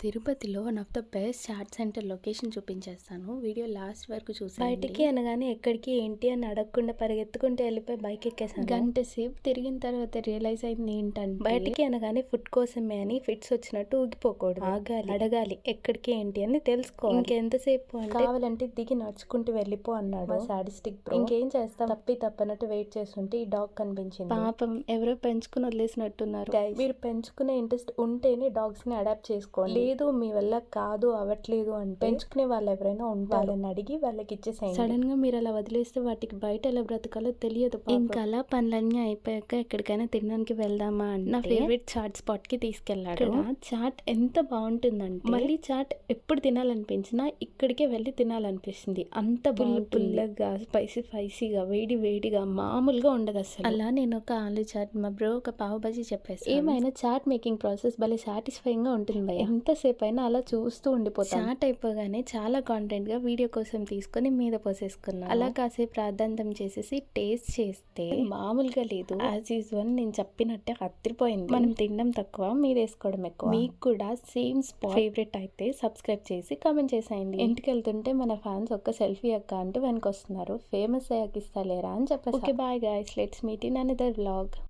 తిరుపతిలో one of the best chaat centre location చూపించేస్తాను. Video last వరకు చూసేయండి. బయటికి అనగానే ఎక్కడికి ఏంటి అని అడగకుండా పరిగెత్తుకుంటూ వెళ్ళిపోయి బైక్ ఎక్కేసాను. గంట సేపు తిరిగిన తర్వాత రియలైజ్ అయింది ఏంటంటే బయటికి అనగానే ఫుడ్ కోసమే అని ఫిట్స్ వచ్చినట్టు ఊగిపోకూడదు. ఆగాలి, అడగాలి ఎక్కడికి ఏంటి అని తెలుసుకోవాలి. ఇంకెంతసేపు అంటే కావాలంటే దిగి నడుచుకుంటూ వెళ్ళిపో అన్నాడు సాడిస్టిక్ బ్రో. ఇంకేం చేస్తాం, తప్పనట్టు వెయిట్ చేస్తుంటే ఈ డాగ్ కనిపించింది. పాపం ఎవరో పెంచుకుని వదిలేసినట్టున్నారు. మీరు పెంచుకునే ఇంట్రెస్ట్ ఉంటేనే డాగ్స్ ని అడాప్ట్ చేసుకోండి. లేదు మీ వల్ల కాదు అవ్వట్లేదు అంటే పెంచుకునే వాళ్ళు ఎవరైనా వాళ్ళని అడిగి వాళ్ళకి ఇచ్చేసేయండి. సడన్ గా మీరు అలా వదిలేస్తే వాటికి బయట ఎలా బ్రతకాలో తెలియదు. ఇంకా అలా పనులన్నీ అయిపోయాక ఎక్కడికైనా తినడానికి వెళ్దామా అంటే నా ఫేవరెట్ చాట్ స్పాట్ కి తీసుకెళ్లాడు. చాట్ ఎంత బాగుంటుందంటే మళ్ళీ చాట్ ఎప్పుడు తినాలనిపించినా ఇక్కడికే వెళ్ళి తినాలనిపిస్తుంది. అంత పుల్లగా స్పైసీగా వేడిగా మామూలుగా ఉండదు అసలు. అలా నేను ఒక ఆలు చాట్, మా బ్రో ఒక పావు బజీ చెప్పేసి ఏమైనా చాట్ మేకింగ్ ప్రాసెస్ భలే సాటిస్ఫైయింగ్ గా ఉంటుంది. ఎంతసేపు అయినా అలా చూస్తూ ఉండిపోతాం. చాట్ అయిపోగానే చాలా కాంటెంట్ గా వీడియో కోసం తీసుకొని మీద పోసేసుకున్నాను. అలా కాసేపు ప్రార్థాంతం చేసేసి టేస్ట్ చేస్తే మామూలుగా లేదు. యాజ్ యూజువల్ నేను చెప్పినట్టే అత్తిరిపోయింది. మనం తినడం తక్కువ, మీరు వేసుకోవడం ఎక్కువ. మీకు కూడా సేమ్ స్పాట్ ఫేవరెట్ అయితే సబ్స్క్రైబ్ చేసి కామెంట్ చేసేయండి. ఇంటికి వెళ్తుంటే మన ఫ్యాన్స్ ఒక్క సెల్ఫీ అక్క అంటూ వెనకొస్తున్నారు. ఫేమస్ అయ్యాక ఇస్తా లేరా అని చెప్పేసి. Okay bye guys, let's meet in another vlog.